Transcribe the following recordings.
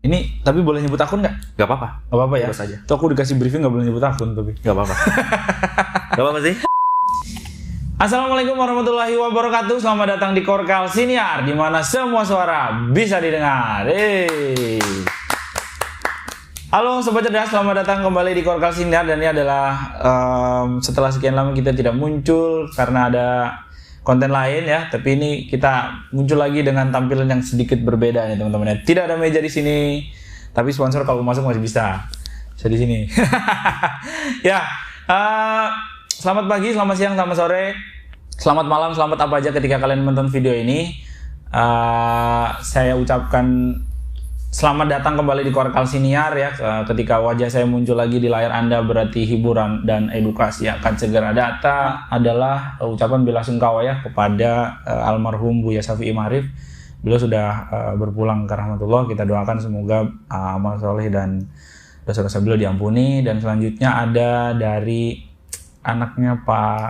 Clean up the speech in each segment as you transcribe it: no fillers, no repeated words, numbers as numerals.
Ini tapi boleh nyebut akun nggak? Gak apa-apa. Nggak apa-apa ya? Bebas aja. Tuh aku dikasih briefing nggak boleh nyebut akun tapi. Gak apa-apa. Gak apa-apa sih. Assalamualaikum warahmatullahi wabarakatuh. Selamat datang di Korkal Siniar, di mana semua suara bisa didengar. Halo Sobat Cerdas, selamat datang kembali di Korkal Siniar. Dan ini adalah setelah sekian lama kita tidak muncul karena ada konten lain ya. Tapi ini kita muncul lagi dengan tampilan yang sedikit berbeda nih teman-teman. Tidak ada meja di sini, tapi sponsor kalau masuk masih bisa di sini. Ya, selamat pagi, selamat siang, selamat sore, selamat malam, selamat apa aja ketika kalian menonton video ini. Saya ucapkan selamat datang kembali di Korkal Siniar ya. Ketika wajah saya muncul lagi di layar Anda berarti hiburan dan edukasi akan segera datang. Adalah ucapan bela sungkawa ya kepada almarhum Buya Syafi'i Ma'arif. Beliau sudah berpulang ke rahmatullah. Kita doakan semoga amal soleh dan dosa-dosa beliau diampuni. Dan selanjutnya ada dari anaknya Pak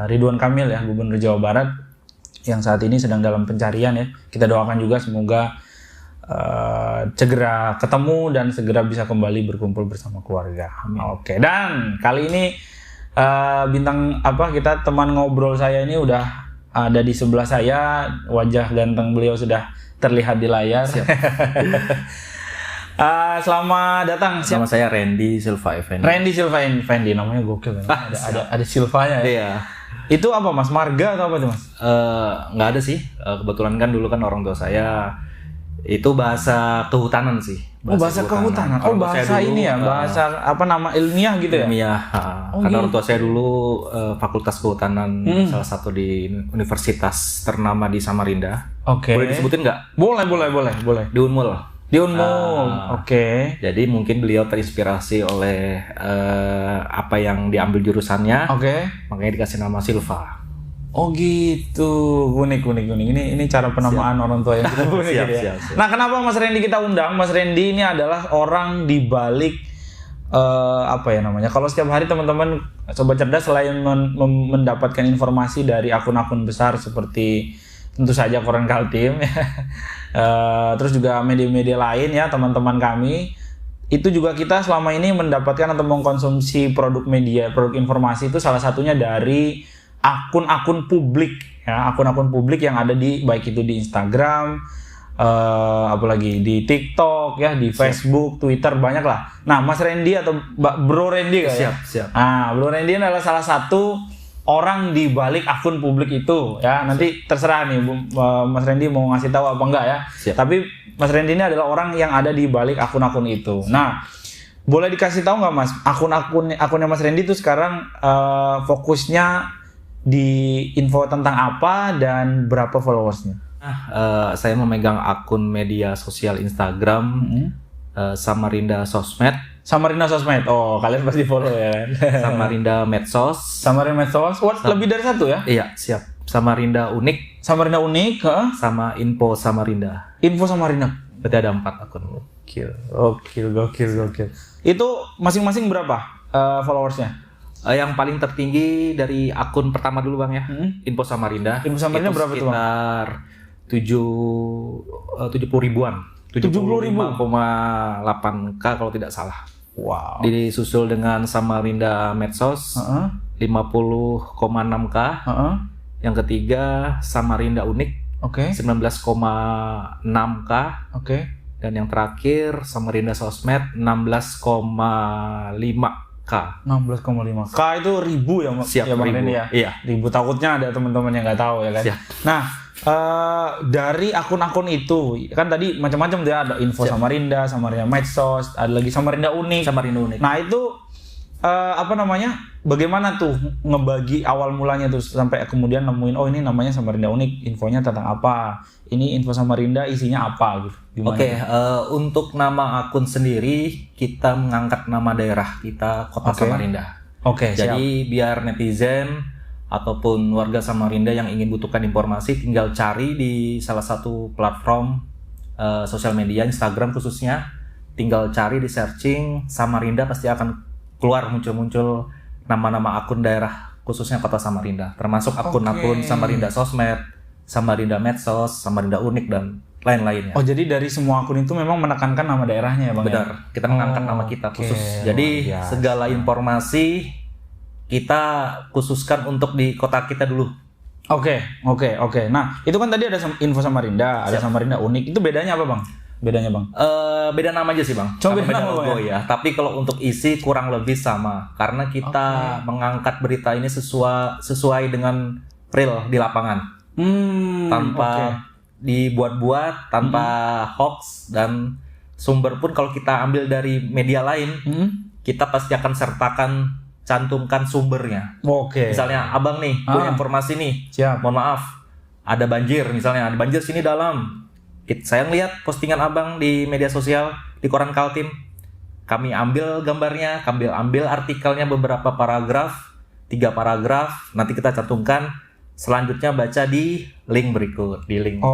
Ridwan Kamil ya, Gubernur Jawa Barat, yang saat ini sedang dalam pencarian ya. Kita doakan juga semoga segera ketemu dan segera bisa kembali berkumpul bersama keluarga. Oke, dan kali ini bintang kita teman ngobrol saya ini udah ada di sebelah saya. Wajah ganteng beliau sudah terlihat di layar. Siap. Selamat datang. Nama saya Randy Silva Effendi. Randy Silva Effendi, namanya gokil kan? Ada Silvanya ya. Iya. Itu apa Mas? Marga atau apa tuh Mas? Nggak ada sih. Kebetulan kan dulu kan orang tua saya itu bahasa kehutanan sih. Bahasa kehutanan. Oh, bahasa dulu, ini ya, bahasa nama ilmiah gitu ya? Ilmiah. Karena orang tua saya dulu Fakultas Kehutanan salah satu di universitas ternama di Samarinda. Oke. Boleh disebutin nggak? Boleh. Di Unmul. Di Unmul. Oke. Jadi mungkin beliau terinspirasi oleh apa yang diambil jurusannya. Oke. Makanya dikasih nama Silva. Oh gitu, unik. Ini cara penamaan orang tua yang kita unik ya. Siap. Nah, kenapa Mas Randy kita undang? Mas Randy ini adalah orang di balik Kalau setiap hari teman-teman Sobat Cerdas selain mendapatkan informasi dari akun-akun besar seperti tentu saja Koran Kaltim, terus juga media-media lain ya teman-teman kami. Itu juga kita selama ini mendapatkan atau mengkonsumsi produk media, produk informasi itu salah satunya dari akun-akun publik ya, akun-akun publik yang ada di baik itu di Instagram, apalagi di TikTok ya, di Facebook, Twitter, banyak lah. Nah, Mas Randy atau Bro Randy kan ya? Siap. Nah, Bro Randy adalah salah satu orang di balik akun publik itu ya. Nanti terserah nih Mas Randy mau ngasih tahu apa enggak ya. Siap. Tapi Mas Randy ini adalah orang yang ada di balik akun-akun itu. Nah, boleh dikasih tahu nggak Mas, akunnya Mas Randy itu sekarang fokusnya di info tentang apa dan berapa followersnya? Saya memegang akun media sosial Instagram Samarinda Sosmed. Samarinda Sosmed. Oh, kalian pasti follow ya kan? Samarinda Medsos. Samarinda Medsos. Lebih dari satu ya? Iya, siap. Samarinda Unik. Samarinda Unik, sama Info Samarinda. Info Samarinda. Berarti ada 4 akun. Gokil. Itu masing-masing berapa followersnya? Yang paling tertinggi dari akun pertama dulu Bang ya, Info Samarinda. Info Samarinda itu berapa tuh Bang? Sekitar 70 ribuan. 75,8K kalau tidak salah. Wow. Disusul dengan Samarinda Medsos 50,6K. Yang ketiga Samarinda Unik 19,6K. Dan yang terakhir Samarinda Sosmed 16,5K. 16,5K itu ribu ya Mas? Siap, ya Bang ribu. Randy ya? Iya. Ribu, takutnya ada teman-teman yang nggak tahu ya kan? Siap. Nah, dari akun-akun itu kan tadi macam-macam dia ada info. Siap. Samarinda Medsos, ada lagi Samarinda Unik. Nah itu bagaimana tuh ngebagi awal mulanya tuh sampai kemudian nemuin ini namanya Samarinda Unik, infonya tentang apa? Ini info Samarinda isinya apa gitu? Oke, untuk nama akun sendiri kita mengangkat nama daerah kita, Kota Samarinda. Jadi biar netizen ataupun warga Samarinda yang ingin butuhkan informasi tinggal cari di salah satu platform sosial media, Instagram khususnya, tinggal cari di searching Samarinda pasti akan keluar muncul nama-nama akun daerah khususnya Kota Samarinda, termasuk akun-akun Samarinda Sosmed, Samarinda Medsos, Samarinda Unik dan lain-lainnya. Oh, jadi dari semua akun itu memang menekankan nama daerahnya ya Bang? Benar, ya? kita mengangkat nama kita khusus. Jadi segala informasi kita khususkan untuk di kota kita dulu. Oke. Nah, itu kan tadi ada info Samarinda, ada Samarinda unik. Itu bedanya apa Bang? Beda nama aja sih Bang. Cuma beda nama logo ya. Tapi kalau untuk isi kurang lebih sama. Karena kita mengangkat berita ini sesuai dengan real di lapangan. Tanpa dibuat-buat, tanpa hoax, dan sumber pun kalau kita ambil dari media lain, kita pasti akan cantumkan sumbernya. Misalnya abang nih punya informasi nih, mohon maaf ada banjir, misalnya ada banjir sini dalam. Saya ngeliat postingan abang di media sosial di koran Kaltim, kami ambil gambarnya, kami ambil artikelnya beberapa paragraf, 3 paragraf, nanti kita cantumkan. Selanjutnya baca di link berikut, di link.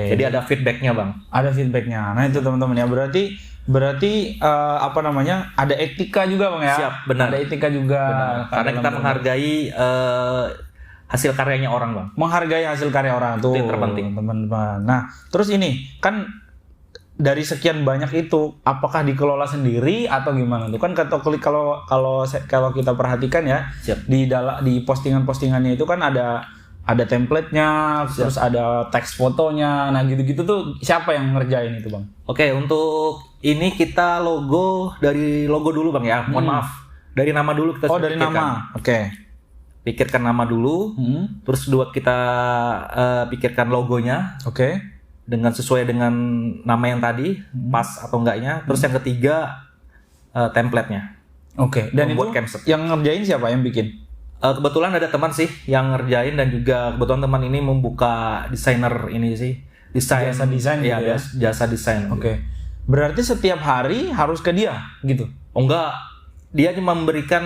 Jadi ada feedbacknya Bang. Ada feedbacknya. Nah itu teman-teman ya, berarti ada etika juga Bang ya. Siap, benar. Ada etika juga. Benar. Karena kita menghargai hasil karyanya orang Bang. Menghargai hasil karya orang tuh. Itu yang terpenting teman-teman. Nah terus ini kan dari sekian banyak itu, apakah dikelola sendiri atau gimana tuh? Kan kalau kita perhatikan ya, di postingan-postingannya itu kan ada template-nya, terus ada teks fotonya. Nah, gitu-gitu tuh siapa yang ngerjain itu, Bang? Oke, untuk ini kita dari logo dulu Bang ya. Mohon maaf. Dari nama dulu kita dari nama. Pikirkan nama dulu. Terus kedua kita pikirkan logonya. Dengan sesuai dengan nama yang tadi, pas atau enggaknya. Terus yang ketiga template-nya. Dan itu yang ngerjain siapa yang bikin? Kebetulan ada teman sih yang ngerjain, dan juga kebetulan teman ini membuka desainer ini sih. Jasa desain ya, gitu ya? Jasa desain. Berarti setiap hari harus ke dia gitu? Enggak. Dia cuma memberikan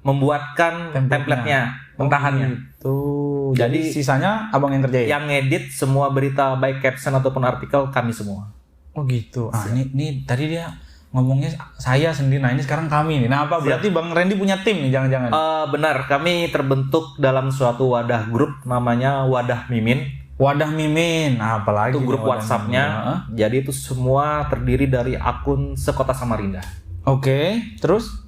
membuatkan template-nya, mentahannya. Jadi sisanya abang yang kerjain? Yang ngedit semua berita baik caption ataupun artikel kami semua. Gitu. Ini tadi dia ngomongnya saya sendiri. Nah ini sekarang kami nih. Nah berarti Bang Randy punya tim nih jangan-jangan? Benar. Kami terbentuk dalam suatu wadah grup namanya Wadah Mimin. Wadah Mimin. Nah, apalagi itu grup WhatsApp-nya. Jadi itu semua terdiri dari akun sekota Samarinda. Terus?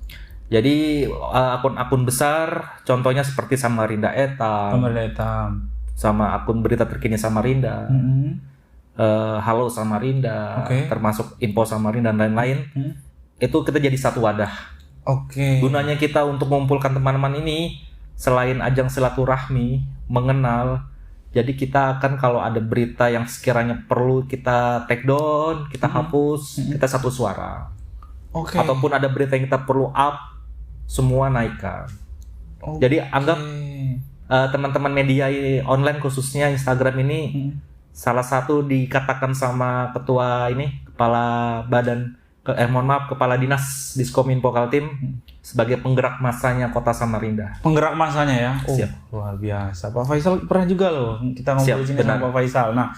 Jadi akun-akun besar, contohnya seperti Samarinda Etam, sama akun berita terkini Samarinda, Halo Samarinda, termasuk Info Samarinda dan lain-lain. Itu kita jadi satu wadah. Gunanya kita untuk mengumpulkan teman-teman ini, selain ajang silaturahmi, mengenal. Jadi kita akan kalau ada berita yang sekiranya perlu kita take down, kita hapus, kita satu suara. Ataupun ada berita yang kita perlu up, semua naikkan. Jadi anggap teman-teman media online khususnya Instagram ini salah satu dikatakan sama ketua ini, kepala dinas Diskominfo Kaltim sebagai penggerak masanya Kota Samarinda. Penggerak masanya ya? Siap. Luar biasa. Pak Faisal pernah juga loh kita ngobrol sini sama Pak Faisal. Nah,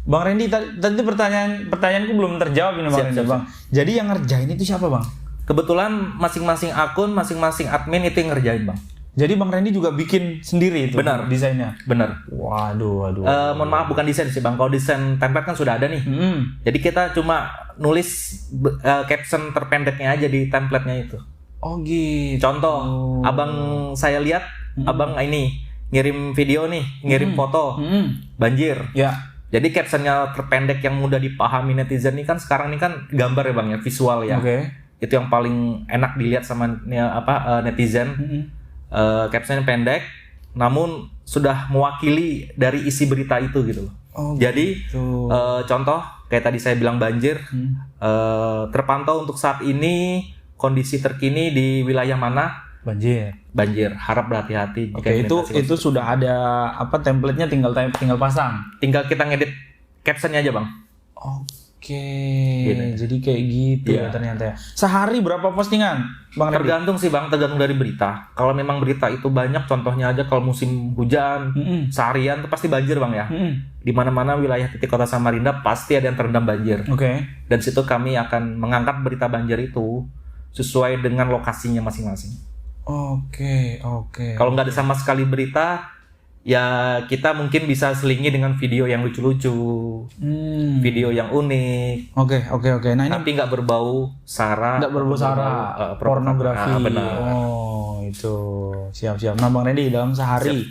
Bang Randy tadi pertanyaanku belum terjawab ini Bang Randy. Bang. Jadi yang ngerjain itu siapa Bang? Kebetulan masing-masing akun, masing-masing admin itu yang ngerjain Bang. Jadi Bang Randy juga bikin sendiri itu? Benar. Desainnya? Benar. Waduh. Mohon maaf bukan desain sih Bang. Kalau desain template kan sudah ada nih. Jadi kita cuma nulis caption terpendeknya aja di template-nya itu. Gitu. Contoh, abang saya lihat, abang ini ngirim video nih, ngirim foto, banjir. Jadi captionnya terpendek yang mudah dipahami netizen nih kan sekarang ini kan gambar ya Bang ya, visual ya. Itu yang paling enak dilihat sama netizen. Captionnya pendek, namun sudah mewakili dari isi berita itu gitu. Jadi contoh kayak tadi saya bilang banjir, terpantau untuk saat ini kondisi terkini di wilayah mana? Banjir. Harap berhati-hati. Itu sudah ada template-nya, tinggal pasang. Tinggal kita ngedit caption-nya aja Bang. Jadi kayak gitu ya ternyata ya. Sehari berapa postingan Bang Randy? Tergantung sih Bang, tergantung dari berita. Kalau memang berita itu banyak, contohnya aja kalau musim hujan, seharian itu pasti banjir Bang ya. Di mana-mana wilayah titik Kota Samarinda pasti ada yang terendam banjir. Dan situ kami akan mengangkat berita banjir itu sesuai dengan lokasinya masing-masing. Kalau nggak ada sama sekali berita, ya kita mungkin bisa selingi dengan video yang lucu-lucu, video yang unik. Oke. Nah ini tapi nggak berbau sara. Nggak berbau sara, pornografi. Benar. Oh itu siap. Nah Bang Randy, dalam sehari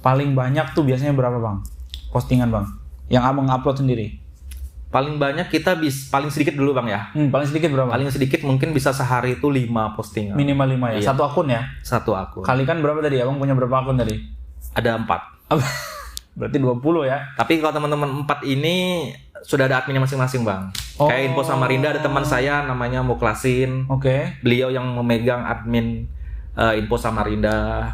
paling banyak tuh biasanya berapa Bang postingan Bang yang Abang upload sendiri? Paling banyak kita paling sedikit dulu Bang ya. Paling sedikit berapa? Paling sedikit mungkin bisa sehari itu 5 postingan. Minimal 5 ya. Iya. Satu akun ya? Satu akun. Kalikan berapa tadi? Abang punya berapa akun tadi? Ada 4. Berarti 20 ya. Tapi kalau teman-teman 4 ini sudah ada adminnya masing-masing Bang. Oh. Kayak Info Samarinda ada teman saya namanya Muklasin. Oke. Beliau yang memegang admin Info Samarinda.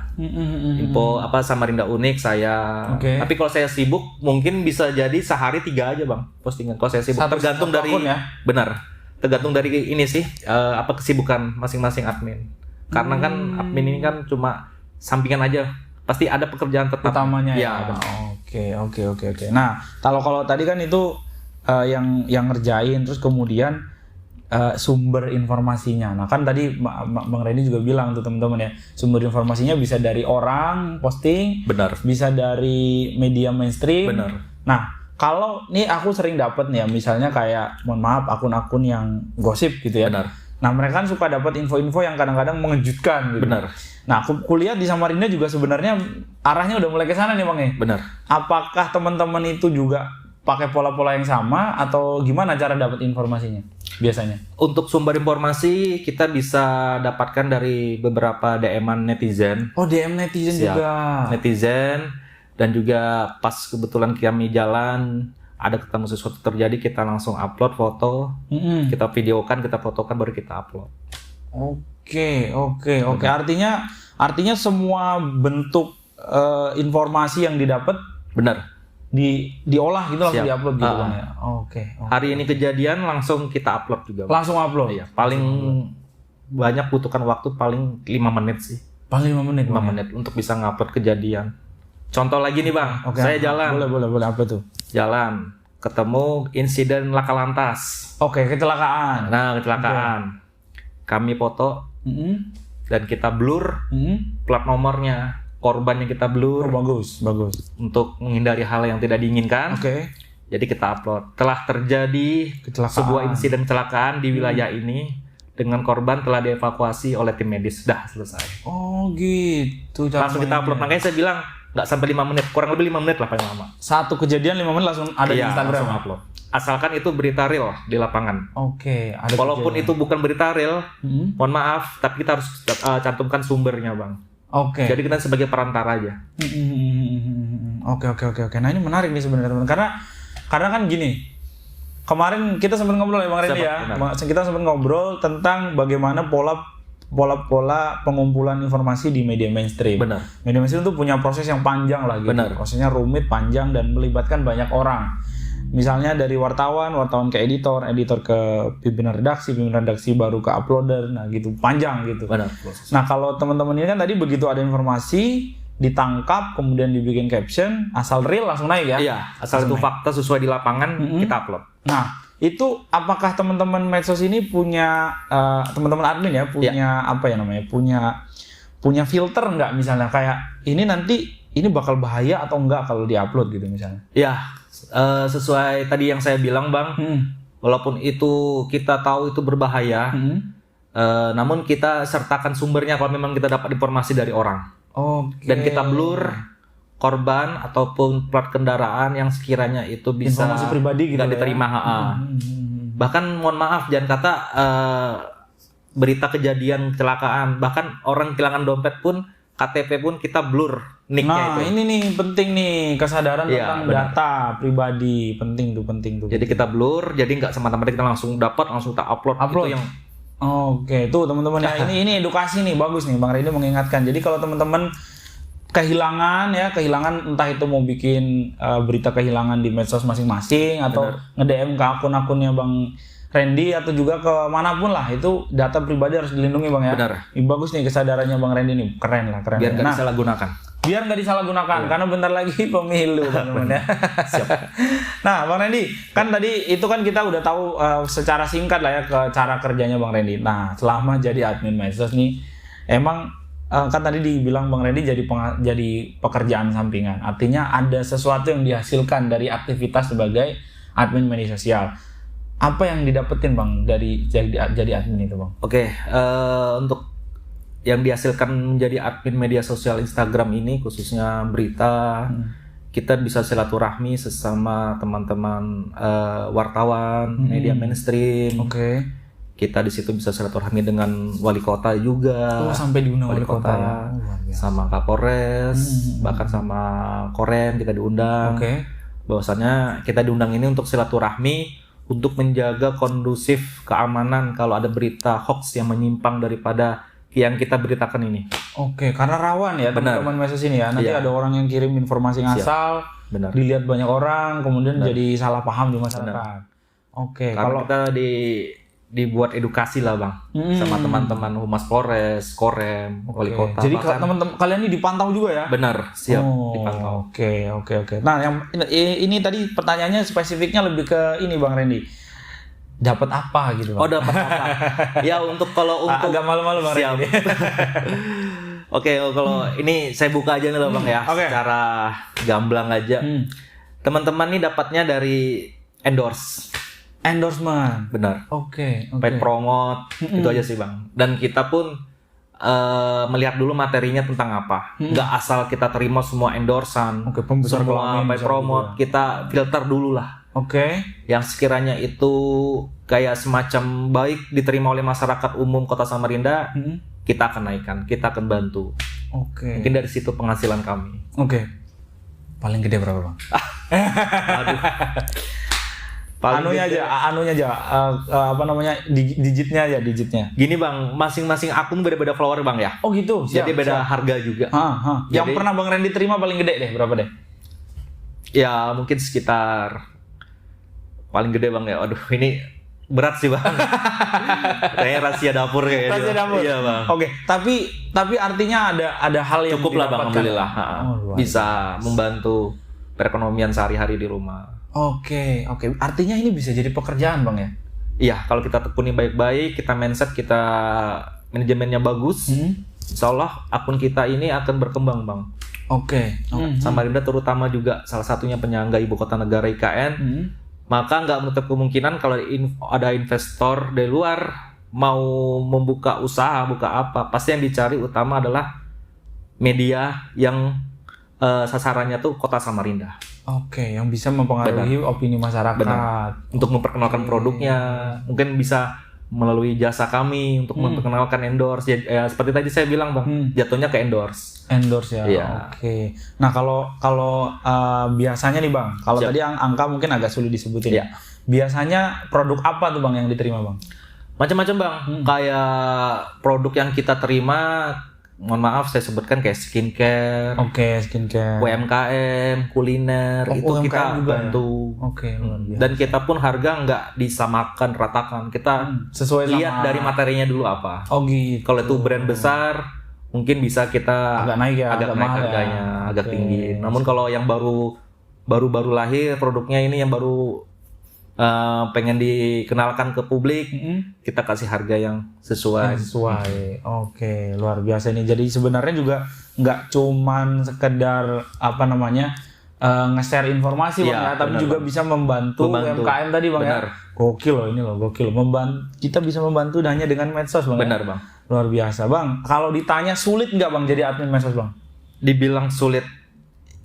Info Samarinda Unik saya. Oke. Tapi kalau saya sibuk mungkin bisa jadi sehari 3 aja Bang postingan. Kalau saya sibuk tergantung dari akun ya? Benar. Tergantung dari ini sih kesibukan masing-masing admin. Karena kan admin ini kan cuma sampingan aja. Pasti ada pekerjaan tetap utamanya ya. Oke. Nah, kalau tadi kan itu yang ngerjain, terus kemudian sumber informasinya. Nah, kan tadi Bang Randy juga bilang tuh teman-teman ya, sumber informasinya bisa dari orang posting, benar. Bisa dari media mainstream. Benar. Nah, kalau nih aku sering dapat nih ya, misalnya kayak mohon maaf akun-akun yang gosip gitu ya. Benar. Nah, mereka kan suka dapat info-info yang kadang-kadang mengejutkan gitu. Benar. Nah, aku lihat di Samarinda juga sebenarnya arahnya udah mulai ke sana nih Bang ya. Benar. Apakah teman-teman itu juga pakai pola-pola yang sama atau gimana cara dapat informasinya biasanya? Untuk sumber informasi kita bisa dapatkan dari beberapa DM-an netizen. Oh, DM netizen juga. Netizen, dan juga pas kebetulan kami jalan ada ketemu sesuatu terjadi, kita langsung upload foto, kita videokan, kita fotokan, baru kita upload. Oke. Artinya semua bentuk informasi yang didapat benar diolah gitu langsung diupload gitu Bang ya. Oke. Hari ini kejadian langsung kita upload juga Bang. Langsung upload. Iya, paling banyak butuhkan waktu paling 5 menit sih. Paling 5 menit. 5 menit untuk bisa ngupload kejadian. Contoh lagi nih Bang, saya jalan. Boleh apa tuh? Jalan, ketemu insiden laka lantas. Oke, kecelakaan. Nah, kecelakaan. Kami foto dan kita blur plat nomornya. Korbannya kita blur. Oh, bagus. Untuk menghindari hal yang tidak diinginkan. Oke. Jadi kita upload. Telah terjadi sebuah insiden kecelakaan di wilayah ini dengan korban telah dievakuasi oleh tim medis. Dah selesai. Oh gitu. Langsung kita upload. Makanya saya bilang nggak sampai 5 menit, kurang lebih 5 menit lah paling lama. Satu kejadian 5 menit langsung ada di Instagram. Langsung upload. Asalkan itu berita real di lapangan. Oke. Walaupun itu bukan berita real, mohon maaf, tapi kita harus cantumkan sumbernya Bang. Oke. Jadi kita sebagai perantara aja. Oke. Nah ini menarik nih sebenarnya teman. Karena kan gini. Kemarin kita sempat ngobrol ya Bang Randy ya. Kita sempat ngobrol tentang bagaimana pola pengumpulan informasi di media mainstream. Benar. Media mainstream itu punya proses yang panjang lah gitu. Benar. Prosesnya rumit, panjang dan melibatkan banyak orang. Misalnya dari wartawan ke editor ke pimpinan redaksi baru ke uploader, nah gitu panjang gitu. Benar. Nah kalau teman-teman ini kan tadi begitu ada informasi ditangkap kemudian dibikin caption, asal real langsung naik ya? Iya, asal itu fakta sesuai di lapangan kita upload. Nah itu apakah teman-teman medsos ini punya teman-teman admin ya punya apa ya namanya punya filter nggak misalnya kayak ini nanti ini bakal bahaya atau enggak kalau diupload gitu misalnya? Iya. Sesuai tadi yang saya bilang Bang, walaupun itu kita tahu itu berbahaya, namun kita sertakan sumbernya kalau memang kita dapat informasi dari orang. Dan kita blur korban ataupun plat kendaraan yang sekiranya itu bisa informasi pribadi gitu nggak diterima. Bahkan mohon maaf jangan kata berita kejadian kecelakaan, bahkan orang kehilangan dompet pun, KTP pun kita blur nicknya itu. Nah ini nih penting nih kesadaran tentang data pribadi penting tuh. Jadi kita blur, jadi nggak semata-mata kita langsung dapat langsung kita upload. Itu yang Oke, tuh teman-teman ya ini edukasi nih bagus nih Bang Randy mengingatkan. Jadi kalau teman-teman kehilangan entah itu mau bikin berita kehilangan di medsos masing-masing atau nge-DM ke akun-akunnya Bang Randy atau juga ke manapun lah, itu data pribadi harus dilindungi Bang ya. Benar. Ini bagus nih kesadarannya Bang Randy nih, keren. Biar nggak disalahgunakan. Biar nggak disalahgunakan karena bentar lagi pemilu teman-teman ya. Siap. Nah Bang Randy, kan tadi itu kan kita udah tahu secara singkat lah ya ke cara kerjanya Bang Randy. Nah selama jadi admin medsos nih, emang kan tadi dibilang Bang Randy jadi pekerjaan sampingan. Artinya ada sesuatu yang dihasilkan dari aktivitas sebagai admin media sosial. Apa yang didapetin Bang dari jadi admin itu Bang? Oke, untuk yang dihasilkan menjadi admin media sosial Instagram ini, khususnya berita, kita bisa silaturahmi sesama teman-teman wartawan, media mainstream. Oke. Kita di situ bisa silaturahmi dengan wali kota juga. Oh, sampai diundang wali kota ya. Sama Kapolres, bahkan sama Korem kita diundang. Oke. Bahwasanya kita diundang ini untuk silaturahmi, untuk menjaga kondusif keamanan kalau ada berita hoax yang menyimpang daripada yang kita beritakan ini. Oke, karena rawan ya teman-teman medsos ini ya. Nanti ada orang yang kirim informasi ngasal, dilihat banyak orang, kemudian jadi salah paham di masyarakat. Oke, kalau kita dibuat edukasi lah Bang, sama teman-teman Humas Polres, Korem, wali kota. Jadi teman-teman kalian ini dipantau juga ya? Benar, siap dipantau. Oke. Nah, yang ini tadi pertanyaannya spesifiknya lebih ke ini Bang Randy. Dapat apa gitu Bang? Oh, dapat apa? Ya untuk agak malu-malu Bang Randy. Oke, kalau ini saya buka aja nih loh Bang ya, secara gamblang aja. Teman-teman nih dapatnya dari endorsement. Benar. Oke. Paid promote, itu aja sih Bang. Dan kita pun melihat dulu materinya tentang apa. Nggak asal kita terima semua endorsan, semua paid promote, kita filter dulu lah. Oke. Yang sekiranya itu kayak semacam baik diterima oleh masyarakat umum Kota Samarinda, kita akan naikkan, kita akan bantu. Oke. Mungkin dari situ penghasilan kami. Oke. Paling gede berapa Bang? Aduh. Anunya aja, digitnya. Gini Bang, masing-masing akun beda-beda follower Bang ya. Oh gitu. Jadi beda harga juga. Yang pernah Bang Randy terima paling gede deh, berapa deh? Ya mungkin sekitar paling gede Bang ya. Aduh, ini berat sih Bang. Kayaknya rahasia dapur kayaknya. Rahasia dapur. Iya Bang. Oke, tapi artinya ada hal yang cukup lah Bang, alhamdulillah. Bisa membantu perekonomian sehari-hari di rumah. Oke. Artinya ini bisa jadi pekerjaan Bang ya? Iya, kalau kita tekuni baik-baik, kita mindset, kita manajemennya bagus, insya Allah akun kita ini akan berkembang Bang. Oke. Samarinda terutama juga salah satunya penyangga ibu kota negara IKN, maka nggak menutup kemungkinan kalau ada investor dari luar mau membuka usaha, buka apa, pasti yang dicari utama adalah media yang sasarannya tuh kota Samarinda. Oke, yang bisa mempengaruhi opini masyarakat. Untuk memperkenalkan produknya, mungkin bisa melalui jasa kami untuk memperkenalkan endorse. Ya, seperti tadi saya bilang Bang, jatuhnya ke endorse. Endorse ya. Iya. Oke. Nah kalau biasanya nih Bang, kalau tadi angka mungkin agak sulit disebutin. Iya. Biasanya produk apa tuh Bang yang diterima Bang? Macam-macam Bang. Kayak produk yang kita terima, mohon maaf saya sebutkan kayak skincare. Oke, skincare. UMKM, kuliner, itu UMKM kita juga bantu. Ya? Oke, luar biasa. Dan kita pun harga nggak disamakan, ratakan. Kita sesuai lihat dari materinya dulu apa. Oh gitu. Kalau itu brand besar, mungkin bisa kita agak naik ya, agak naik harganya, agak tinggi. Namun kalau yang baru lahir produknya ini yang baru pengen dikenalkan ke publik, kita kasih harga yang sesuai. Oke, luar biasa nih. Jadi sebenarnya juga nggak cuman sekedar nge-share informasi Bang ya, tapi juga bisa membantu UMKM tadi Bang ya. Gokil loh ini loh, gokil. Kita bisa membantu hanya dengan medsos Bang. Benar Bang. Luar biasa Bang. Kalau ditanya sulit nggak Bang jadi admin medsos Bang? Dibilang sulit.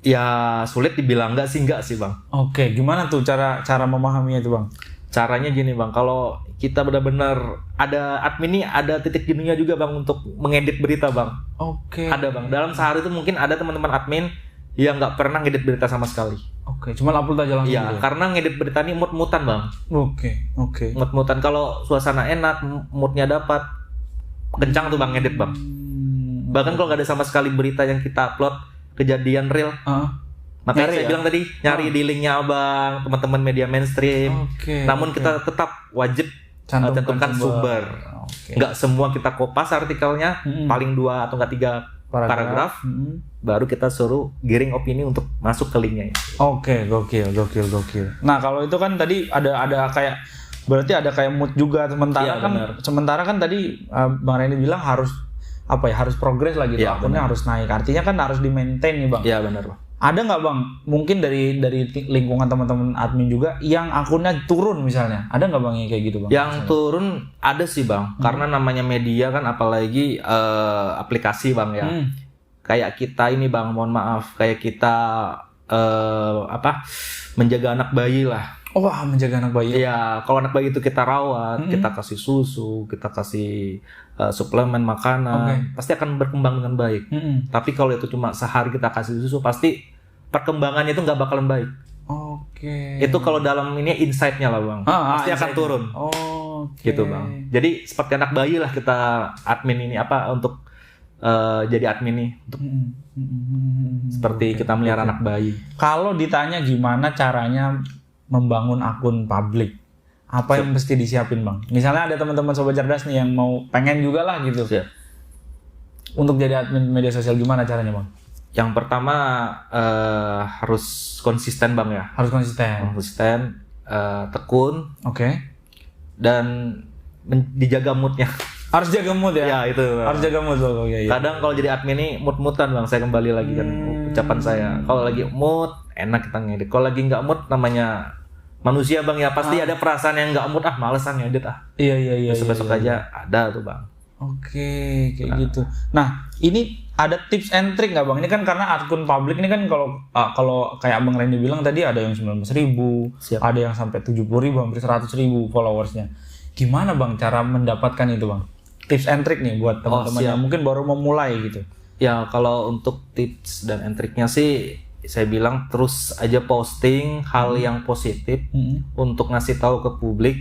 Ya sulit, dibilang enggak sih Bang. Oke, gimana tuh cara memahaminya itu Bang? Caranya gini Bang, kalau kita benar-benar ada admin nih, ada titik jenuhnya juga Bang untuk mengedit berita Bang. Oke. Ada Bang, dalam sehari itu mungkin ada teman-teman admin yang nggak pernah ngedit berita sama sekali. Oke, cuma upload aja langsung. Iya, karena ngedit berita ini mut-mutan Bang. Oke. Mut-mutan, kalau suasana enak, moodnya dapat, kencang tuh Bang ngedit Bang. Bahkan kalau nggak ada sama sekali berita yang kita upload, kejadian real. Makanya saya bilang tadi nyari di linknya Abang, teman-teman media mainstream. Namun kita tetap wajib cantumkan sumber. Nggak semua kita kopas artikelnya, paling 2 atau nggak 3 paragraf. Baru kita suruh giring opini untuk masuk ke linknya. Oke, gokil. Nah kalau itu kan tadi ada kayak, berarti ada kayak mood juga sementara kan tadi Bang Randy bilang harus apa ya, harus progres lagi, Iya, akunnya harus naik. Artinya kan harus di-maintain nih Bang. Iya benar Bang. Ada nggak Bang, mungkin dari lingkungan teman-teman admin juga yang akunnya turun misalnya, ada nggak Bang yang kayak gitu Bang? Yang turun ada sih Bang, karena namanya media kan, apalagi aplikasi Bang ya. Kayak kita ini Bang, mohon maaf, kayak kita menjaga anak bayi lah. Wah, menjaga anak bayi. Iya, kalau anak bayi itu kita rawat, kita kasih susu, kita kasih suplemen makanan, pasti akan berkembang dengan baik. Tapi kalau itu cuma sehari kita kasih susu, pasti perkembangannya itu nggak bakalan baik. Oke. Itu kalau dalam ini insight-nya lah Bang, pasti akan turun. Gitu Bang. Jadi seperti anak bayi lah kita admin ini untuk jadi admin nih, untuk seperti kita melihara anak bayi. Kalau ditanya gimana caranya membangun akun publik, apa yang mesti disiapin Bang? Misalnya ada teman-teman Sobat Cerdas nih yang mau pengen juga lah gitu. Siap. Untuk jadi admin media sosial gimana caranya Bang? Yang pertama harus konsisten Bang ya. Harus konsisten. Konsisten, tekun. Oke. Dan dijaga moodnya. Harus jaga mood ya? Ya itu. Harus jaga mood loh. Ya. Kadang kalau jadi admin ini mood-moodan Bang. Saya kembali lagi kan ucapan saya. Kalau lagi mood enak kita ngedit. Kalau lagi nggak mood, namanya manusia Bang ya, pasti ada perasaan yang nggak mood, males ngedit Iya. Besok-besok aja ada tuh Bang. Oke, kayak gitu. Nah, ini ada tips and trick nggak Bang? Ini kan karena akun publik ini kan kalau kayak Bang Randy bilang tadi ada yang 19.000, ada yang sampai 70.000, hampir 100.000 followersnya. Gimana Bang cara mendapatkan itu Bang? Tips and trick nih buat teman-teman yang mungkin baru memulai gitu. Ya kalau untuk tips dan and tricknya sih, saya bilang terus aja posting hal yang positif untuk ngasih tahu ke publik,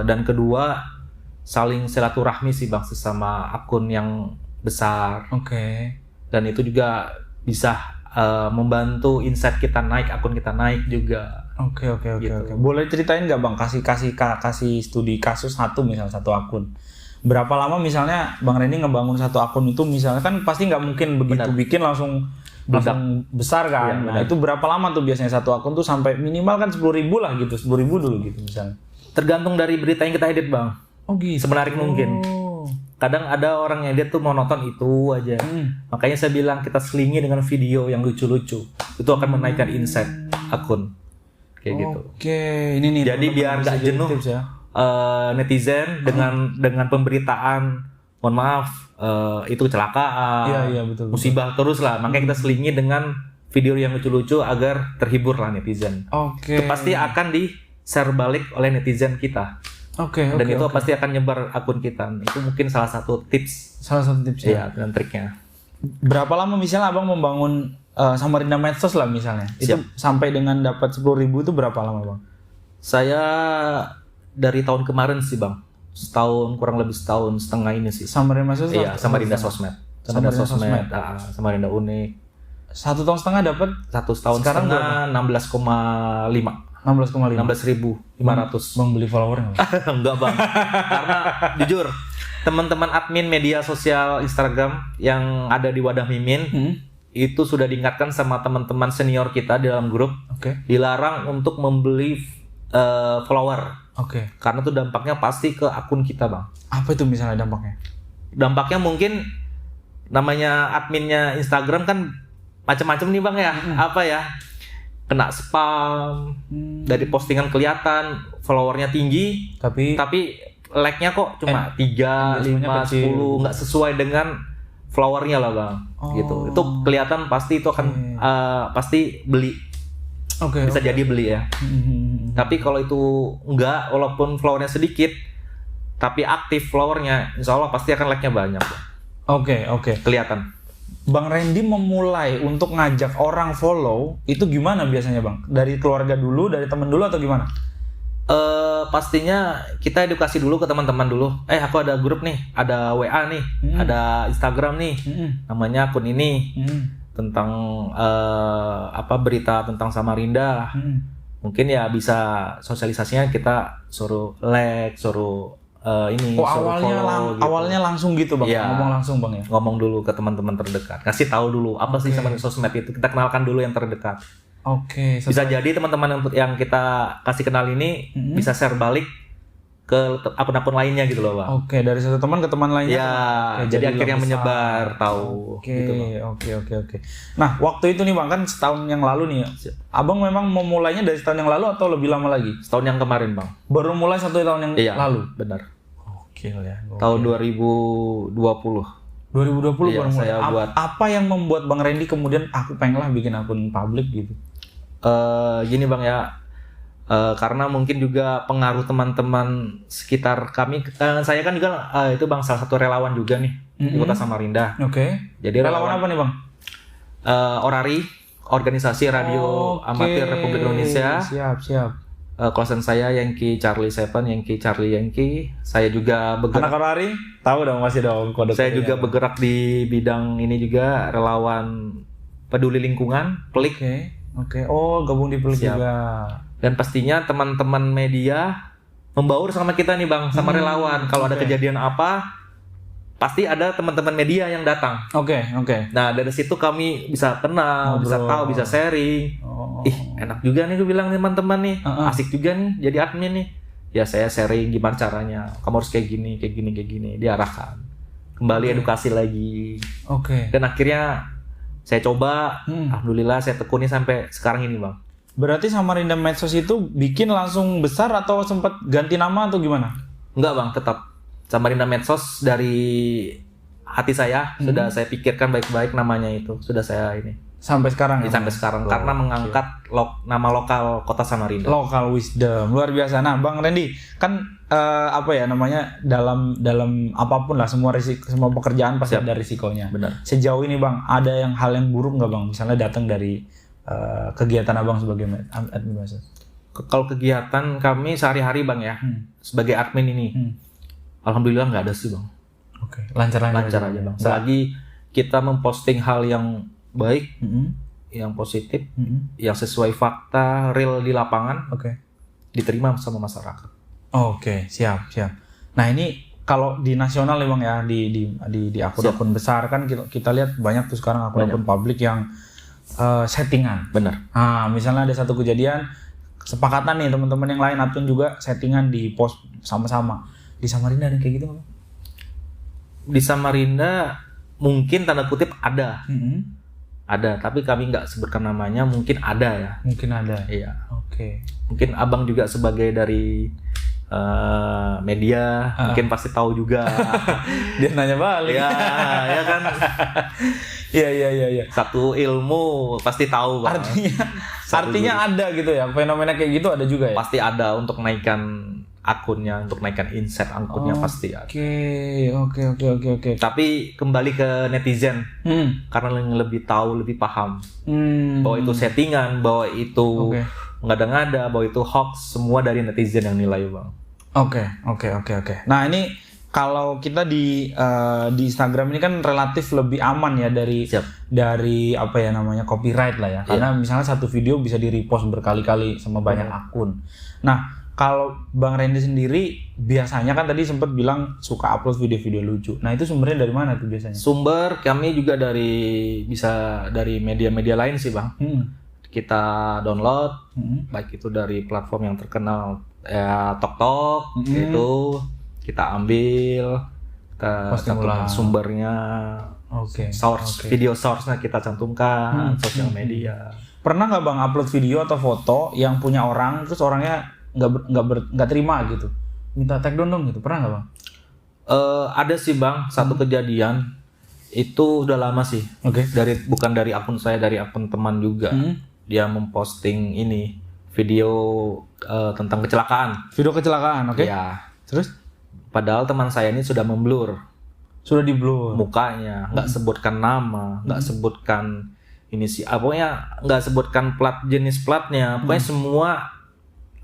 dan kedua saling silaturahmi sih Bang sesama akun yang besar. Oke. Dan itu juga bisa membantu insight kita naik, akun kita naik juga. Oke. Boleh ceritain nggak Bang, kasih studi kasus misal satu akun. Berapa lama misalnya Bang Randy ngebangun satu akun itu, misalnya kan pasti nggak mungkin begitu bikin langsung besar kan. Nah, itu berapa lama tuh biasanya satu akun tuh sampai minimal kan 10.000 lah gitu, 10.000 dulu gitu misalnya. Tergantung dari berita yang kita edit Bang. Oh gitu. Semenarik mungkin. Kadang ada orang yang edit tuh mau nonton itu aja. Makanya saya bilang kita selingi dengan video yang lucu-lucu. Itu akan menaikkan insight akun. Kayak gitu. Oke, ini nih. Jadi biar nggak jenuh tips ya. Netizen dengan pemberitaan, mohon maaf, itu kecelakaan, iya, betul. musibah terus lah. Makanya kita selingi dengan video yang lucu-lucu agar terhibur lah netizen. Oke. Itu pasti akan di-share balik oleh netizen kita. Dan itu pasti akan nyebar akun kita. Itu mungkin salah satu tips. Ya. Dan triknya. Berapa lama misalnya Abang membangun Samarinda Medsos lah misalnya? Itu sampai dengan dapat 10.000 itu berapa lama Bang? Saya dari tahun kemarin sih Bang. Kurang lebih setahun setengah ini sih. Samarinda Medsos? Iya, Samarinda Sosmed. Samarinda Unik. 1 tahun setengah dapat? 1 tahun sekarang setengah 16,5. 16.500. Bang beli follower nggak? Enggak Bang. Karena jujur, teman-teman admin media sosial Instagram yang ada di Wadah Mimin itu sudah diingatkan sama teman-teman senior kita di dalam grup, dilarang untuk membeli follower. Karena itu dampaknya pasti ke akun kita Bang. Apa itu misalnya dampaknya? Dampaknya mungkin namanya adminnya Instagram kan macam-macam nih Bang ya. Apa ya? Kena spam, dari postingan kelihatan followernya tinggi, tapi like-nya kok cuma 3, 5, 10, nggak sesuai dengan followernya lah Bang. Gitu. Itu kelihatan pasti itu akan pasti beli. Bisa jadi beli ya. Tapi kalau itu enggak, walaupun followernya sedikit, tapi aktif followernya, insya Allah pasti akan like-nya banyak Bang. Oke. Kelihatan. Bang Randy memulai untuk ngajak orang follow itu gimana biasanya Bang? Dari keluarga dulu, dari temen dulu atau gimana? Pastinya kita edukasi dulu ke teman-teman dulu. Aku ada grup nih, ada WA nih, ada Instagram nih, namanya akun ini tentang berita tentang Samarinda. Mungkin ya bisa sosialisasinya kita suruh like, suruh awalnya langsung gitu Bang, ngomong langsung Bang ya? Ngomong dulu ke teman-teman terdekat, kasih tahu dulu apa sih sama sosmed itu, kita kenalkan dulu yang terdekat. Bisa jadi teman-teman yang kita kasih kenal ini bisa share balik ke akun-akun lainnya gitu loh, Bang. Oke, dari satu teman ke teman lainnya. Ya, Oke, jadi akhirnya besar. menyebar tahu Oke, gitu, Bang. oke. Nah, waktu itu nih Bang, kan setahun yang lalu nih, Abang memang memulainya dari setahun yang lalu atau lebih lama lagi? Setahun yang kemarin, Bang. Baru mulai 1 tahun yang Iya, lalu? benar. Oke ya. Tahun 2020. 2020 Iya, baru mulai. saya buat. Apa yang membuat Bang Randy kemudian aku pengen lah bikin akun publik gitu? Gini Bang ya, karena mungkin juga pengaruh teman-teman sekitar kami. Saya kan juga itu Bang salah satu relawan juga nih di Kota Samarinda. Oke. Jadi Relawan apa nih Bang? Orari, organisasi radio amatir Republik Indonesia. Siap. Klien saya Yankee Charlie 7, Yankee Charlie Yankee. Saya juga bergerak. Anak Orari? Tahu dong, masih dong kode. Saya juga bergerak di bidang ini juga, relawan peduli lingkungan, Pelik. Oke. Oh, gabung di Pelik juga. Dan pastinya teman-teman media membaur sama kita nih Bang, sama relawan. Kalau ada kejadian apa, pasti ada teman-teman media yang datang. Oke. Nah, dari situ kami bisa kenal, bisa tahu, bisa sharing. Enak juga nih gue bilang teman-teman nih, asik juga nih jadi admin nih. Ya saya sharing gimana caranya, kamu harus kayak gini, diarahkan. Kembali edukasi lagi. Oke. Dan akhirnya saya coba, alhamdulillah saya tekuni sampai sekarang ini Bang. Berarti Samarinda Medsos itu bikin langsung besar atau sempat ganti nama atau gimana? Enggak Bang, tetap Samarinda Medsos dari hati saya sudah saya pikirkan baik-baik namanya itu, sudah saya ini. Sampai sekarang ya? Sampai sekarang karena mengangkat nama lokal Kota Samarinda. Local wisdom, luar biasa. Nah, Bang Randy, kan apa ya namanya dalam apapun lah semua pekerjaan pasti ada risikonya. Benar. Sejauh ini Bang, ada hal yang buruk nggak Bang? Misalnya datang dari kegiatan Abang sebagai admin medsos. Kalau kegiatan kami sehari-hari Bang ya, sebagai admin ini, alhamdulillah nggak ada sih Bang. Oke, lancar aja Bang. Selagi kita memposting hal yang baik, yang positif, yang sesuai fakta, real di lapangan, diterima sama masyarakat. Oke, siap. Nah ini kalau di nasional ya Bang ya, di akun-akun besar kan kita lihat banyak tuh sekarang akun-akun publik yang settingan. Benar. Nah, misalnya ada satu kejadian, kesepakatan nih teman-teman yang lain admin juga settingan di post sama-sama. Di Samarinda ada kayak gitu nggak Bang? Di Samarinda mungkin tanda kutip ada. Ada, tapi kami nggak sebutkan namanya, mungkin ada ya. Mungkin ada. Iya. Oke. Mungkin Abang juga sebagai dari media, mungkin pasti tahu juga. Dia nanya balik. Ya kan. Iya. Satu ilmu pasti tahu Bang. Artinya ada gitu ya, fenomena kayak gitu ada juga ya? Pasti ada untuk naikkan akunnya, untuk naikkan insight akunnya pasti ada. Oke. Tapi kembali ke netizen, karena yang lebih tahu, lebih paham bahwa itu settingan, bahwa itu ngada-ngada, bahwa itu hoax, semua dari netizen yang nilai Bang. Oke. Nah ini kalau kita di Instagram ini kan relatif lebih aman ya dari apa ya namanya copyright lah ya, karena misalnya satu video bisa di repost berkali-kali sama banyak akun. Nah kalau Bang Randy sendiri biasanya kan tadi sempat bilang suka upload video-video lucu. Nah itu sumbernya dari mana tuh biasanya? Sumber kami juga bisa dari media-media lain sih Bang. Kita download, baik itu dari platform yang terkenal ya TokTok, itu kita ambil, kita cantumkan sumbernya, video source-nya kita cantumkan, sosial media. Pernah nggak Bang upload video atau foto yang punya orang, terus orangnya nggak terima gitu, minta take down dong gitu, pernah nggak Bang? Ada sih Bang, satu kejadian itu udah lama sih. Bukan dari akun saya, dari akun teman juga. Dia memposting ini video tentang kecelakaan. Video kecelakaan, Ya. Terus? Padahal teman saya ini sudah memblur. Sudah di blur. Mukanya, nggak sebutkan nama, nggak sebutkan ini sih. Pokoknya nggak sebutkan jenis platnya. Pokoknya semua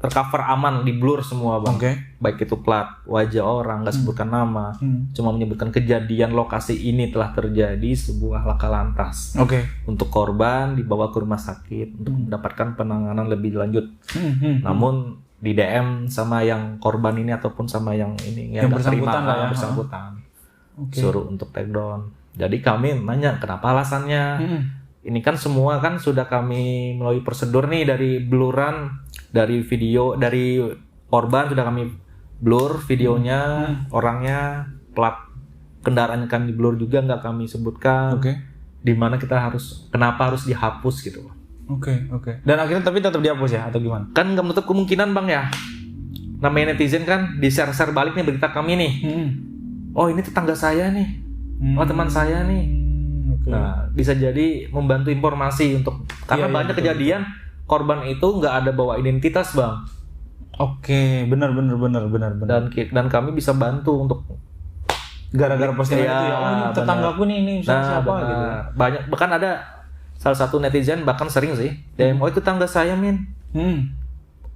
tercover aman, di blur semua Bang. Baik itu plat, wajah orang, nggak sebutkan nama, cuma menyebutkan kejadian lokasi ini telah terjadi sebuah laka lantas. Untuk korban dibawa ke rumah sakit untuk mendapatkan penanganan lebih lanjut. Namun di DM sama yang korban ini ataupun sama yang ini yang bersangkutan lah ya, bersangkutan, suruh untuk take down. Jadi kami nanya kenapa alasannya. Ini kan semua kan sudah kami melalui prosedur nih, dari bluran, dari video, dari korban sudah kami blur videonya, orangnya, plat kendaraan kan di blur juga nggak kami sebutkan. Di mana kenapa harus dihapus gitu. Dan akhirnya tapi tetap dihapus ya atau gimana? Kan nggak menutup kemungkinan bang ya. Namanya netizen kan di share balik nih berita kami nih. Oh ini tetangga saya nih, oh teman saya nih. Nah bisa jadi membantu informasi untuk karena banyak kejadian korban itu nggak ada bawa identitas bang. Benar. Dan kami bisa bantu untuk gara-gara postingan itu ya. Oh ini tetanggaku nih, ini siapa gitu. Banyak, bahkan ada salah satu netizen bahkan sering sih DM, oh itu tetangga saya Min.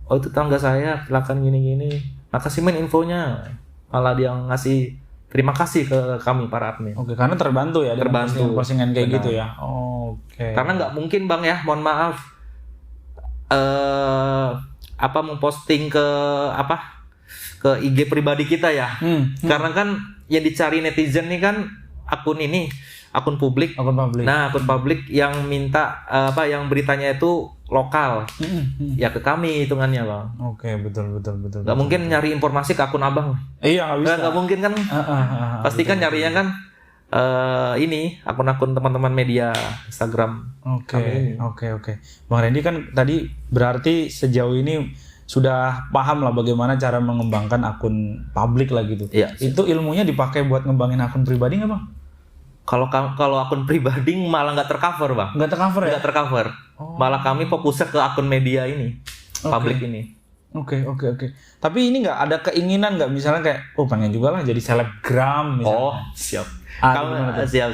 Oh itu tetangga saya, silakan gini-gini. Makasih Min infonya. Malah dia ngasih terima kasih ke kami para admin. Karena terbantu ya dengan postingan kayak gitu ya. Karena nggak mungkin bang ya, mohon maaf. Memposting ke IG pribadi kita ya. Karena kan yang dicari netizen nih kan akun publik. Nah, akun publik yang minta yang beritanya itu lokal. Ya ke kami hitungannya, Bang. Betul. Gak mungkin nyari informasi ke akun Abang. Iya, nggak bisa. Gak mungkin kan. Pasti kan nyarinya kan akun-akun teman-teman media Instagram. Bang Randy kan tadi berarti sejauh ini sudah paham lah bagaimana cara mengembangkan akun publik lah gitu. Iya. Itu ilmunya dipakai buat ngembangin akun pribadi nggak bang? Kalau akun pribadi malah nggak tercover bang. Nggak tercover ya? Nggak tercover. Malah kami fokusnya ke akun media ini, publik ini. Oke. Tapi ini nggak ada keinginan nggak misalnya kayak pengen juga lah jadi selebgram misalnya. Siap.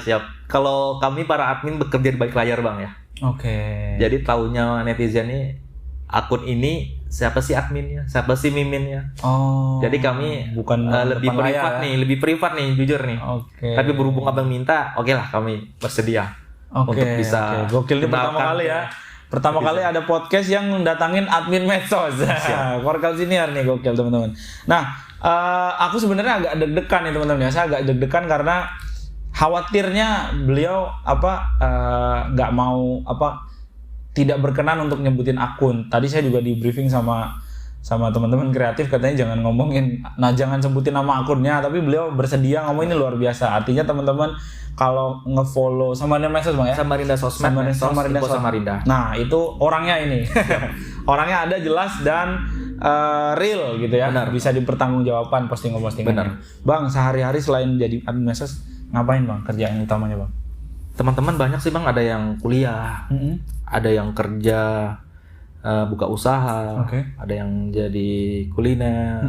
Siap. Kalau kami para admin bekerja di balik layar bang ya. Jadi taunya netizen ini akun ini siapa sih adminnya, siapa sih miminnya. Jadi kami bukan lebih privat nih, jujur nih. Tapi berhubung abang minta, lah kami bersedia untuk bisa. Gokil ini pertama kali ya. Pertama kali ada podcast yang datangin admin medsos. Korkal Siniar nih, gokil teman-teman. Nah, aku sebenarnya agak deg-degan nih teman-teman ya. Saya agak deg-degan karena khawatirnya beliau nggak mau tidak berkenan untuk nyebutin akun. Tadi saya juga di briefing sama teman-teman kreatif, katanya jangan ngomongin, jangan sebutin nama akunnya, tapi beliau bersedia ngomong. Ini luar biasa. Artinya teman-teman kalau nge-follow Samarinda Medsos bang ya? Samarinda Sosmed, Samarinda. Nah itu orangnya ini, orangnya ada jelas dan real gitu ya. Benar. Bisa dipertanggungjawabkan postingan-postingan. Benar. Bang, sehari-hari selain jadi admin medsos ngapain bang? Kerjaan utamanya bang? Teman-teman banyak sih bang, ada yang kuliah, ada yang kerja, buka usaha, ada yang jadi kuliner,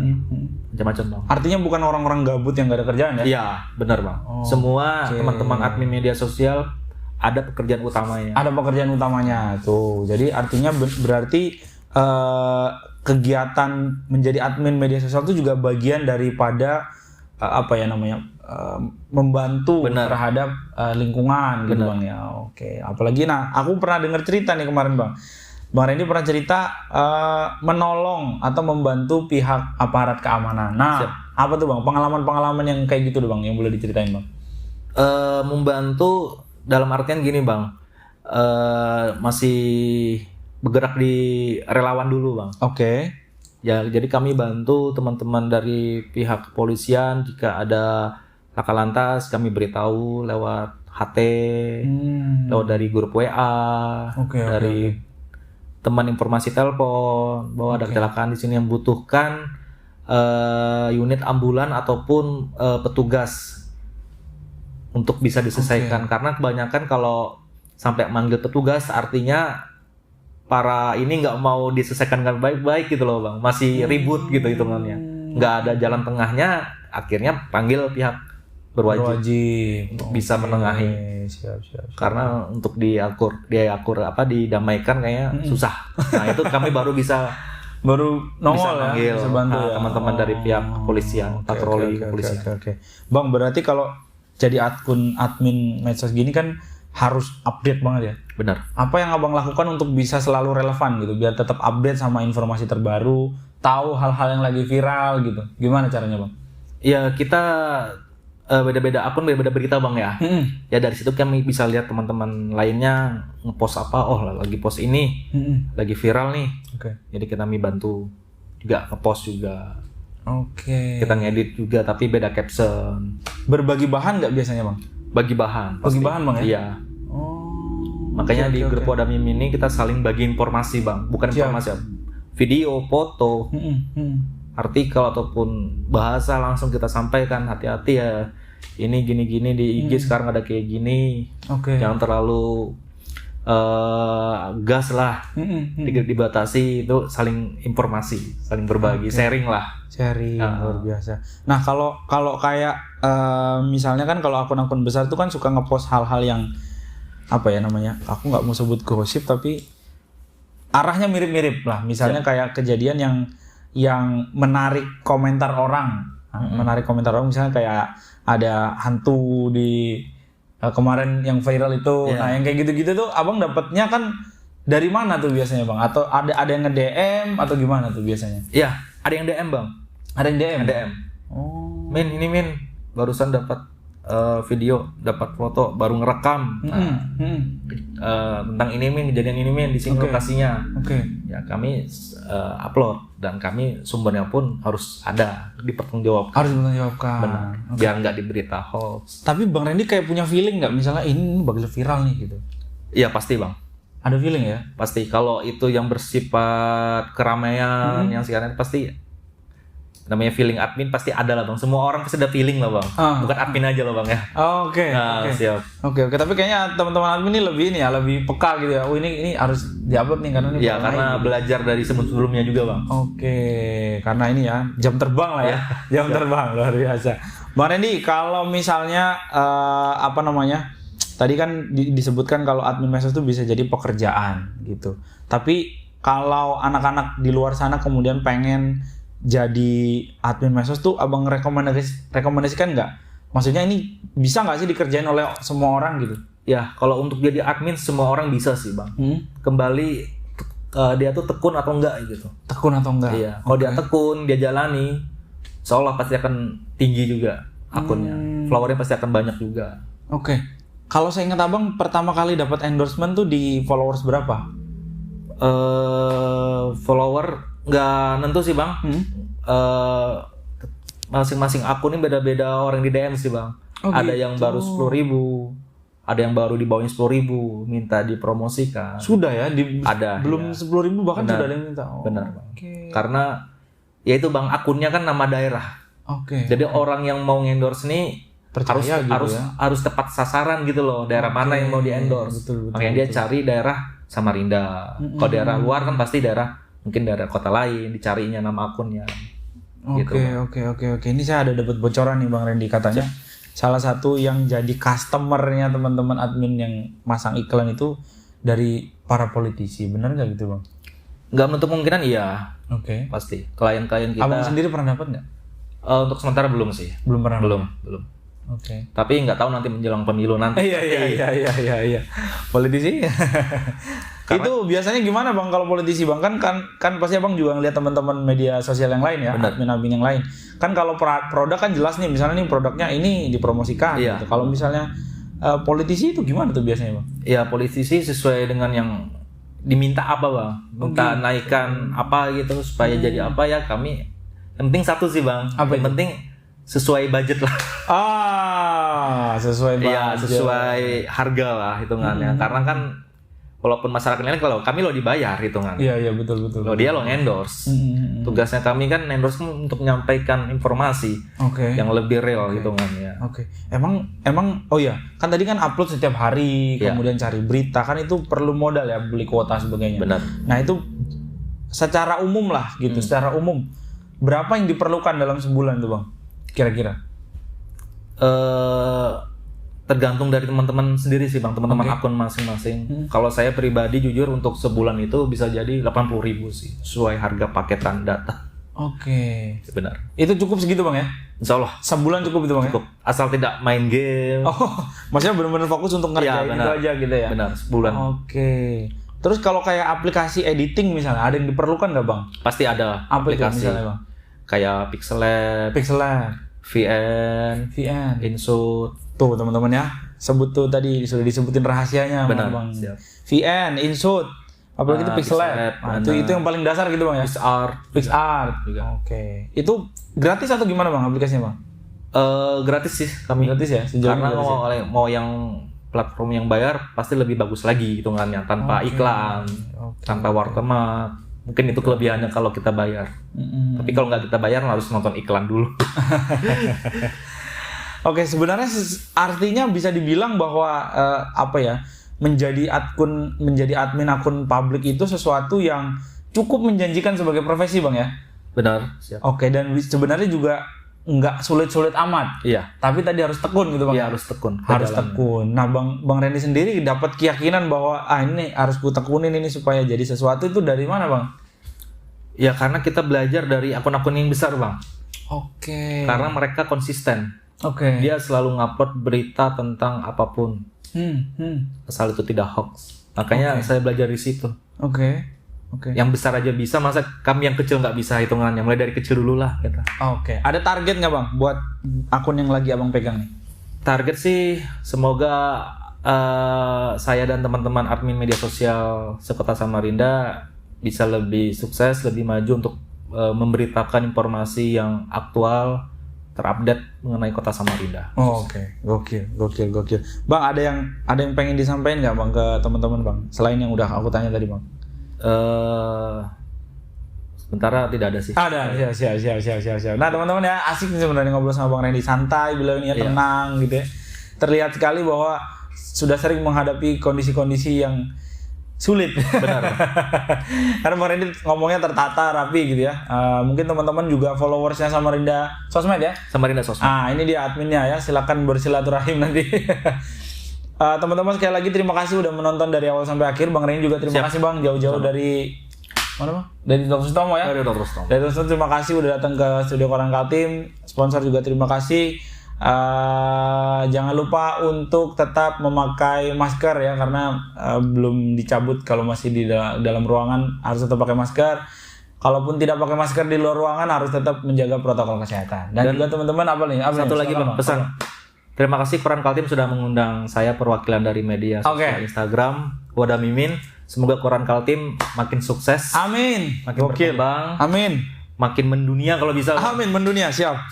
macam-macam bang. Artinya bukan orang-orang gabut yang gak ada kerjaan ya? Iya, benar bang. Semua teman-teman admin media sosial ada pekerjaan utamanya. Ada pekerjaan utamanya tuh. Jadi artinya berarti kegiatan menjadi admin media sosial itu juga bagian daripada membantu terhadap lingkungan gitu bang ya. Apalagi aku pernah dengar cerita nih kemarin bang Randy pernah cerita menolong atau membantu pihak aparat keamanan. Apa tuh bang pengalaman yang kayak gitu tuh bang yang boleh diceritain bang? Membantu dalam artian gini bang, masih bergerak di relawan dulu bang. Ya, jadi kami bantu teman-teman dari pihak kepolisian jika ada laka lantas, kami beritahu lewat HT, lewat dari grup WA, dari teman informasi telepon bahwa ada kecelakaan di sini yang membutuhkan unit ambulan ataupun petugas untuk bisa diselesaikan. Karena kebanyakan kalau sampai manggil petugas artinya para ini nggak mau diselesaikan dengan baik-baik gitu loh bang, masih ribut gitu hitungannya, nggak ada jalan tengahnya, akhirnya panggil pihak berwajib untuk bisa menengahi. Siap. Karena untuk didamaikan kayaknya susah. Nah itu kami baru nongol ya, bisa bantu teman-teman dari pihak kepolisian, patroli kepolisian. Bang, berarti kalau jadi admin medsos gini kan harus update banget ya. Benar. Apa yang abang lakukan untuk bisa selalu relevan gitu, biar tetap update sama informasi terbaru, tahu hal-hal yang lagi viral gitu. Gimana caranya bang? Ya kita beda-beda akun, beda-beda berita bang ya. Ya dari situ kami bisa lihat teman-teman lainnya ngepost apa, lagi post ini, lagi viral nih. Jadi kami bantu juga ngepost juga. Oke. Kita ngedit juga tapi beda caption. Berbagi bahan nggak biasanya bang? Bagi bahan. Bagi bahan bang ya? Iya. Oh. Makanya di grup Wadamim ini kita saling bagi informasi bang, bukan informasi video, foto, artikel ataupun bahasa langsung kita sampaikan. Hati-hati ya, ini gini-gini di IG sekarang ada kayak gini. Jangan terlalu gas lah, dibatasi. Itu saling informasi, saling berbagi, sharing lah. Sharing luar biasa. Nah kalau kayak misalnya kan kalau akun-akun besar itu kan suka ngepost hal-hal yang apa ya namanya, aku nggak mau sebut gosip tapi arahnya mirip-mirip lah. Misalnya kayak kejadian yang menarik komentar orang, misalnya kayak ada hantu di kemarin yang viral itu. Nah yang kayak gitu-gitu tuh abang dapatnya kan dari mana tuh biasanya bang? Atau ada yang nge-DM atau gimana tuh biasanya? Iya, ada yang DM bang. Ada yang DM. DM. Oh. Min barusan dapat video, dapat foto, baru ngerekam tentang ini Min, kejadian ini Min, di sini lokasinya. Ya kami upload dan kami sumbernya pun harus ada, dipertanggungjawabkan. Harus dipertanggungjawabkan. Benar. Biar nggak diberita hoax. Tapi Bang Randy kayak punya feeling nggak, misalnya ini bakal viral nih gitu? Iya pasti bang. Ada feeling ya? Pasti. Kalau itu yang bersifat keramaian, yang sekarang pasti namanya feeling admin pasti ada lah bang. Semua orang pasti ada feeling lah bang. Bukan admin aja loh bang ya. Oke. Siap. Oke. Tapi kayaknya teman-teman admin ini lebih peka gitu ya. Oh ini harus diupload nih karena ini. Iya karena gitu. Belajar dari sebelum-sebelumnya juga bang. Oke. Karena ini ya jam terbang lah ya. Jam terbang luar biasa. Bang Randy, kalau misalnya tadi kan disebutkan kalau admin medsos itu bisa jadi pekerjaan gitu. Tapi kalau anak-anak di luar sana kemudian pengen jadi admin medsos tuh abang rekomendasikan nggak? Maksudnya ini bisa nggak sih dikerjain oleh semua orang gitu? Ya kalau untuk jadi admin semua orang bisa sih bang. Kembali dia tuh tekun atau enggak gitu. Tekun atau enggak? Iya. Kalau dia tekun, dia jalani, seolah pasti akan tinggi juga akunnya. Followernya pasti akan banyak juga. Oke. Kalau saya ingat abang pertama kali dapat endorsement tuh di followers berapa? Follower nggak nentu sih bang. Masing-masing akun ini beda-beda orang di DM sih bang. Ada yang baru 10.000, ada yang baru di bawahnya 10.000 minta dipromosikan. Sudah ya? Ada. Belum 10.000 bahkan sudah ada yang minta. Benar bang. Karena ya itu bang, akunnya kan nama daerah. Jadi orang yang mau endorse nih harus tepat sasaran gitu loh. Daerah mana yang mau di endorse. Makanya dia cari daerah Samarinda. Kalau daerah luar kan pasti mungkin daerah kota lain, dicarinya nama akunnya. Oke. Ini saya ada dapat bocoran nih Bang Randy, katanya salah satu yang jadi customernya teman-teman admin yang masang iklan itu dari para politisi. Benar nggak gitu Bang? Nggak menutup kemungkinan iya. Pasti. Klien-klien kita. Abang sendiri pernah dapat nggak? Untuk sementara belum sih. Belum pernah. Belum. Tapi nggak tahu nanti menjelang pemilu nanti. Iya. Politisi. Itu biasanya gimana Bang kalau politisi Bang? Kan pasti Abang juga ngeliat teman-teman media sosial yang lain ya, admin-admin yang lain. Kan kalau produk kan jelas nih, misalnya nih produknya ini dipromosikan gitu. Kalau misalnya politisi itu gimana tuh biasanya Bang? Iya, politisi sesuai dengan yang diminta apa Bang. Minta naikkan apa gitu supaya jadi apa ya, kami yang penting satu sih Bang. Yang penting sesuai budget lah. Sesuai budget. Iya, sesuai harga lah hitungannya. Karena kan walaupun masyarakat lain kalau kami lo dibayar hitungan. Iya betul. Lo dia lo endorse. Tugasnya kami kan endorse untuk menyampaikan informasi yang lebih real hitungannya. Emang kan tadi kan upload setiap hari, kemudian cari berita kan itu perlu modal ya, beli kuota sebagainya. Benar. Nah itu secara umum lah gitu, secara umum berapa yang diperlukan dalam sebulan tuh Bang? Kira-kira? Tergantung dari teman-teman sendiri sih Bang, teman-teman akun masing-masing. Kalau saya pribadi jujur untuk sebulan itu bisa jadi 80.000 sih, sesuai harga paketan data. Benar. Itu cukup segitu Bang ya? Insya Allah. Sebulan cukup itu Bang cukup. Ya? Asal tidak main game. Maksudnya benar-benar fokus untuk ngerjain itu aja gitu ya? Benar, sebulan. Terus kalau kayak aplikasi editing misalnya, ada yang diperlukan nggak Bang? Pasti ada. Apa aplikasi misalnya Bang? Kayak Pixellab, VN, InShoot. Tuh teman-teman ya, sebut tuh tadi sudah disebutin rahasianya. Benar. Bang. VN, InShoot, apalagi itu Pixellab. Itu yang paling dasar gitu Bang ya. PixArt. Itu Gratis atau gimana Bang aplikasinya Bang? Gratis sih kami. Gratis ya? Karena mau yang platform yang bayar pasti lebih bagus lagi hitungannya, tanpa iklan, tanpa watermark. Mungkin itu kelebihannya kalau kita bayar. Tapi kalau nggak kita bayar harus nonton iklan dulu. Oke, sebenarnya artinya bisa dibilang bahwa menjadi admin akun publik itu sesuatu yang cukup menjanjikan sebagai profesi Bang ya? Benar. Siap. Oke, dan sebenarnya juga nggak sulit-sulit amat. Iya. Tapi tadi harus tekun gitu Bang. Iya, harus tekun. Harus tekun. Nah, Bang Randy sendiri dapat keyakinan bahwa ini harus ku tekunin ini supaya jadi sesuatu itu dari mana Bang? Ya karena kita belajar dari akun-akun yang besar Bang. Oke. Karena mereka konsisten. Oke. Dia selalu ngupload berita tentang apapun. Asal itu tidak hoax. Makanya saya belajar di situ. Oke. Yang besar aja bisa, masa kami yang kecil nggak bisa hitungannya? Mulai dari kecil dulu lah kita. Oke. Ada target nggak Bang buat akun yang lagi Abang pegang nih? Target sih semoga saya dan teman-teman admin media sosial sekota Samarinda bisa lebih sukses, lebih maju untuk memberitakan informasi yang aktual, terupdate mengenai kota Samarinda. Oke. Gokil. Bang, ada yang pengen disampaikan nggak Bang ke teman-teman Bang? Selain yang udah aku tanya tadi Bang. Sementara tidak ada sih. Ada, siap. Nah teman-teman ya, asik nih sebenarnya ngobrol sama Bang Randy, santai, beliau ini ya tenang gitu ya. Terlihat sekali bahwa sudah sering menghadapi kondisi-kondisi yang sulit. Benar. Karena Bang Randy ngomongnya tertata, rapi gitu ya. Mungkin teman-teman juga followersnya Samarinda Sosmed ya? Samarinda Sosmed. Ini dia adminnya ya, silakan bersilaturahim nanti. Teman-teman sekali lagi terima kasih udah menonton dari awal sampai akhir. Bang Randy juga terima kasih Bang, jauh-jauh dari mana Bang? Dari Dr. Sutomo ya? Dari Dr. Sutomo. Dari Dr. Sutomo terima kasih udah datang ke studio Koran Kaltim. Sponsor juga terima kasih. Jangan lupa untuk tetap memakai masker ya, karena belum dicabut kalau masih di dalam ruangan harus tetap pakai masker. Kalaupun tidak pakai masker di luar ruangan harus tetap menjaga protokol kesehatan. Dan juga teman-teman satu lagi Bang, pesan. Terima kasih Koran Kaltim sudah mengundang saya perwakilan dari media sosial Instagram Wadah Mimin. Semoga Koran Kaltim makin sukses. Amin. Makin berkembang. Amin. Makin mendunia kalau bisa. Amin, mendunia. Siap.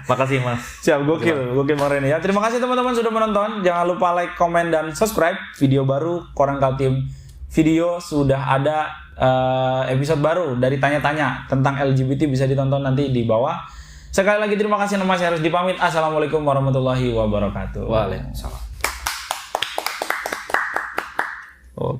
Makasih Mas. Siap, gokil Bang Randy ya. Terima kasih teman-teman sudah menonton. Jangan lupa like, komen, dan subscribe video baru Koran Kaltim. Video sudah ada episode baru dari tanya-tanya tentang LGBT bisa ditonton nanti di bawah. Sekali lagi terima kasih, nama saya harus dipamit. Assalamualaikum warahmatullahi wabarakatuh. Waalaikumsalam.